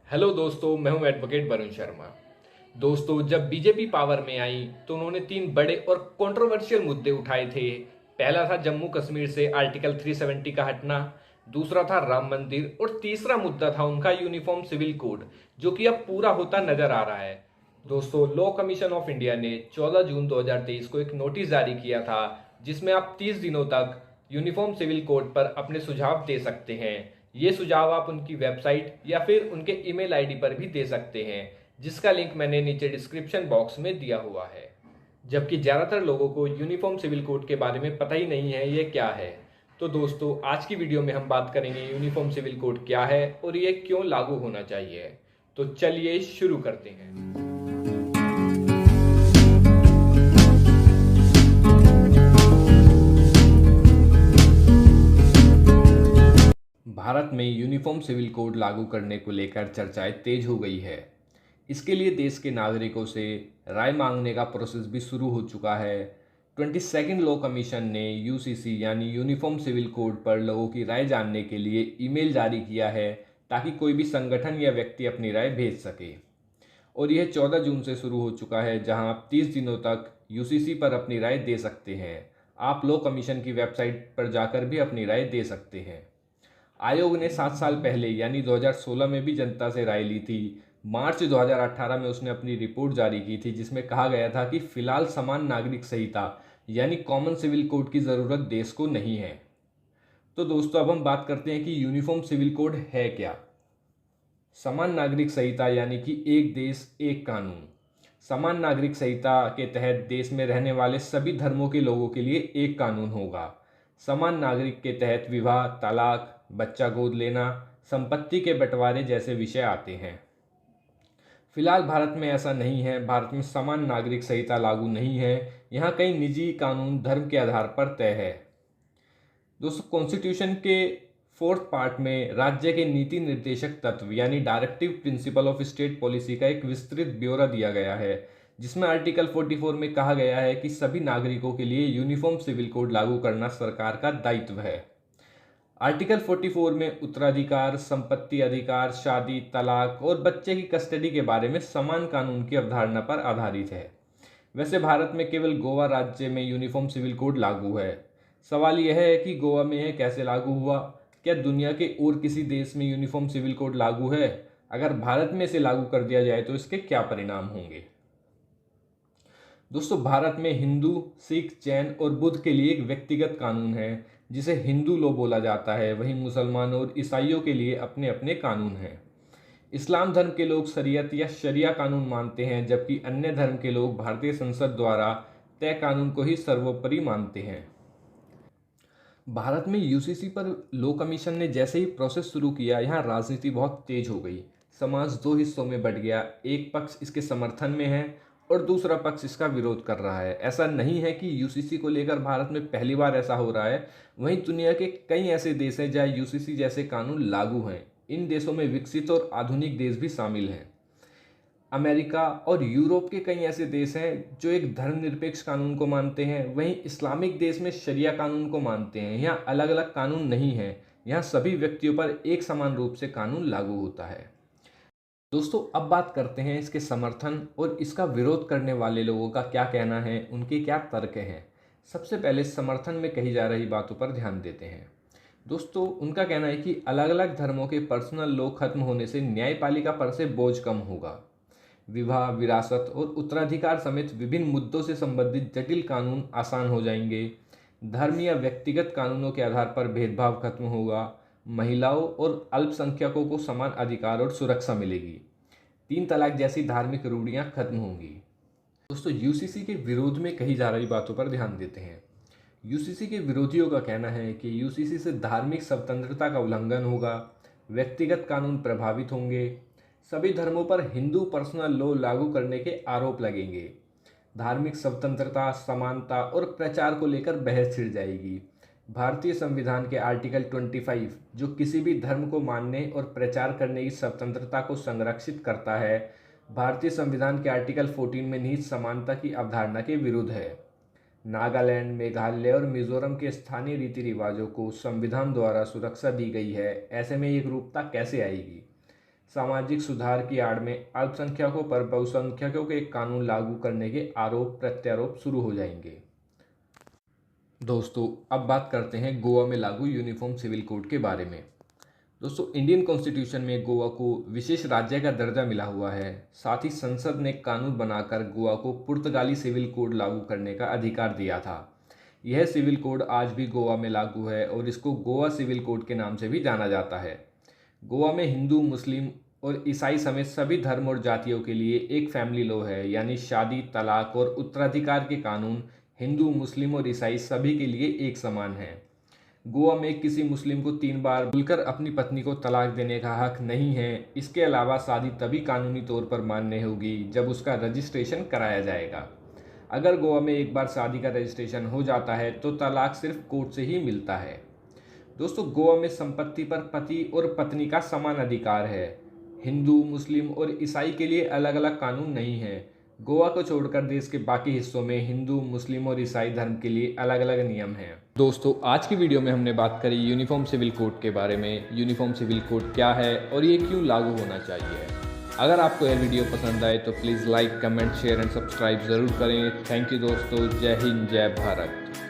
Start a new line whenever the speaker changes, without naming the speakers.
Hello दोस्तों, मैं हूं एडवोकेट वरुण शर्मा। दोस्तों, जब बीजेपी पावर में आई तो उन्होंने तीन बड़े और कंट्रोवर्शियल मुद्दे उठाए थे। पहला था जम्मू कश्मीर से आर्टिकल 370 का हटना, दूसरा था राम मंदिर और तीसरा मुद्दा था उनका यूनिफॉर्म सिविल कोड, जो कि अब पूरा होता नजर आ रहा है। दोस्तों, लॉ कमीशन ऑफ इंडिया ने 14 जून 2023 को एक नोटिस जारी किया था, जिसमें आप 30 दिनों तक यूनिफॉर्म सिविल कोड पर अपने सुझाव दे सकते हैं। ये सुझाव आप उनकी वेबसाइट या फिर उनके ईमेल आईडी पर भी दे सकते हैं, जिसका लिंक मैंने नीचे डिस्क्रिप्शन बॉक्स में दिया हुआ है। जबकि ज़्यादातर लोगों को यूनिफॉर्म सिविल कोड के बारे में पता ही नहीं है ये क्या है। तो दोस्तों, आज की वीडियो में हम बात करेंगे यूनिफॉर्म सिविल कोड क्या है और ये क्यों लागू होना चाहिए। तो चलिए शुरू करते हैं। भारत में यूनिफॉर्म सिविल कोड लागू करने को लेकर चर्चाएं तेज हो गई है। इसके लिए देश के नागरिकों से राय मांगने का प्रोसेस भी शुरू हो चुका है। 22nd लॉ कमीशन ने यूसीसी यानी यूनिफॉर्म सिविल कोड पर लोगों की राय जानने के लिए ईमेल जारी किया है, ताकि कोई भी संगठन या व्यक्ति अपनी राय भेज सके। और यह 14 जून से शुरू हो चुका है, जहां आप 30 दिनों तक यूसीसी पर अपनी राय दे सकते हैं। आप लॉ कमीशन की वेबसाइट पर जाकर भी अपनी राय दे सकते हैं। आयोग ने 7 साल पहले यानी 2016 में भी जनता से राय ली थी। मार्च 2018 में उसने अपनी रिपोर्ट जारी की थी, जिसमें कहा गया था कि फिलहाल समान नागरिक संहिता यानी कॉमन सिविल कोड की ज़रूरत देश को नहीं है। तो दोस्तों, अब हम बात करते हैं कि यूनिफॉर्म सिविल कोड है क्या। समान नागरिक संहिता यानी कि एक देश एक कानून। समान नागरिक संहिता के तहत देश में रहने वाले सभी धर्मों के लोगों के लिए एक कानून होगा। समान नागरिक के तहत विवाह, तलाक, बच्चा गोद लेना, संपत्ति के बंटवारे जैसे विषय आते हैं। फिलहाल भारत में ऐसा नहीं है। भारत में समान नागरिक संहिता लागू नहीं है। यहाँ कई निजी कानून धर्म के आधार पर तय है। दोस्तों, कॉन्स्टिट्यूशन के 4th पार्ट में राज्य के नीति निर्देशक तत्व यानी directive principle of state policy का एक विस्तृत ब्यौरा दिया गया है, जिसमें आर्टिकल 44 में कहा गया है कि सभी नागरिकों के लिए यूनिफॉर्म सिविल कोड लागू करना सरकार का दायित्व है। आर्टिकल 44 में उत्तराधिकार, संपत्ति अधिकार, शादी, तलाक और बच्चे की कस्टडी के बारे में समान कानून की अवधारणा पर आधारित है। वैसे भारत में केवल गोवा राज्य में यूनिफॉर्म सिविल कोड लागू है। सवाल यह है कि गोवा में यह कैसे लागू हुआ? क्या दुनिया के और किसी देश में यूनिफॉर्म सिविल कोड लागू है? अगर भारत में इसे लागू कर दिया जाए तो इसके क्या परिणाम होंगे? दोस्तों, भारत में हिंदू, सिख, जैन और बुद्ध के लिए एक व्यक्तिगत कानून है, जिसे हिंदू लॉ बोला जाता है। वहीं मुसलमान और ईसाइयों के लिए अपने अपने कानून हैं। इस्लाम धर्म के लोग शरीयत या शरिया कानून मानते हैं, जबकि अन्य धर्म के लोग भारतीय संसद द्वारा तय कानून को ही सर्वोपरि मानते हैं। भारत में यूसीसी पर लॉ कमीशन ने जैसे ही प्रोसेस शुरू किया, यहाँ राजनीति बहुत तेज हो गई। समाज दो हिस्सों में बंट गया। एक पक्ष इसके समर्थन में है और दूसरा पक्ष इसका विरोध कर रहा है। ऐसा नहीं है कि यूसीसी को लेकर भारत में पहली बार ऐसा हो रहा है। वहीं दुनिया के कई ऐसे देश हैं जहाँ यूसीसी जैसे कानून लागू हैं। इन देशों में विकसित और आधुनिक देश भी शामिल हैं। अमेरिका और यूरोप के कई ऐसे देश हैं जो एक धर्मनिरपेक्ष कानून को मानते हैं। वहीं इस्लामिक देश में शरिया कानून को मानते हैं। यहाँ अलग अलग कानून नहीं है। यहाँ सभी व्यक्तियों पर एक समान रूप से कानून लागू होता है। दोस्तों, अब बात करते हैं इसके समर्थन और इसका विरोध करने वाले लोगों का क्या कहना है, उनके क्या तर्क हैं। सबसे पहले समर्थन में कही जा रही बातों पर ध्यान देते हैं। दोस्तों, उनका कहना है कि अलग अलग धर्मों के पर्सनल लॉ खत्म होने से न्यायपालिका पर से बोझ कम होगा। विवाह, विरासत और उत्तराधिकार समेत विभिन्न मुद्दों से संबंधित जटिल कानून आसान हो जाएंगे। धर्म या व्यक्तिगत कानूनों के आधार पर भेदभाव खत्म होगा। महिलाओं और अल्पसंख्यकों को समान अधिकार और सुरक्षा मिलेगी। 3 तलाक जैसी धार्मिक रूढ़ियां खत्म होंगी। दोस्तों, यूसीसी के विरोध में कही जा रही बातों पर ध्यान देते हैं। यूसीसी के विरोधियों का कहना है कि यूसीसी से धार्मिक स्वतंत्रता का उल्लंघन होगा, व्यक्तिगत कानून प्रभावित होंगे, सभी धर्मों पर हिंदू पर्सनल लॉ लागू करने के आरोप लगेंगे, धार्मिक स्वतंत्रता, समानता और प्रचार को लेकर बहस छिड़ जाएगी। भारतीय संविधान के आर्टिकल 25, जो किसी भी धर्म को मानने और प्रचार करने की स्वतंत्रता को संरक्षित करता है, भारतीय संविधान के आर्टिकल 14 में निहित समानता की अवधारणा के विरुद्ध है। नागालैंड, मेघालय और मिजोरम के स्थानीय रीति रिवाजों को संविधान द्वारा सुरक्षा दी गई है। ऐसे में एकरूपता कैसे आएगी? सामाजिक सुधार की आड़ में अल्पसंख्यकों पर बहुसंख्यकों के कानून लागू करने के आरोप प्रत्यारोप शुरू हो जाएंगे। दोस्तों, अब बात करते हैं गोवा में लागू यूनिफॉर्म सिविल कोड के बारे में। दोस्तों, इंडियन कॉन्स्टिट्यूशन में गोवा को विशेष राज्य का दर्जा मिला हुआ है। साथ ही संसद ने कानून बनाकर गोवा को पुर्तगाली सिविल कोड लागू करने का अधिकार दिया था। यह सिविल कोड आज भी गोवा में लागू है और इसको गोवा सिविल कोड के नाम से भी जाना जाता है। गोवा में हिंदू, मुस्लिम और ईसाई समेत सभी धर्म और जातियों के लिए एक फैमिली लॉ है, यानी शादी, तलाक और उत्तराधिकार के कानून हिंदू, मुस्लिम और ईसाई सभी के लिए एक समान है। गोवा में किसी मुस्लिम को 3 बार खुलकर अपनी पत्नी को तलाक देने का हक नहीं है। इसके अलावा शादी तभी कानूनी तौर पर मान्य होगी जब उसका रजिस्ट्रेशन कराया जाएगा। अगर गोवा में एक बार शादी का रजिस्ट्रेशन हो जाता है तो तलाक सिर्फ कोर्ट से ही मिलता है। दोस्तों, गोवा में संपत्ति पर पति और पत्नी का समान अधिकार है। हिंदू, मुस्लिम और ईसाई के लिए अलग अलग कानून नहीं है। गोवा को छोड़कर देश के बाकी हिस्सों में हिंदू, मुस्लिम और ईसाई धर्म के लिए अलग अलग नियम हैं। दोस्तों, आज की वीडियो में हमने बात करी यूनिफॉर्म सिविल कोड के बारे में। यूनिफॉर्म सिविल कोड क्या है और ये क्यों लागू होना चाहिए। अगर आपको यह वीडियो पसंद आए तो please like, comment, share and subscribe ज़रूर करें। थैंक यू दोस्तों। जय हिंद, जय भारत।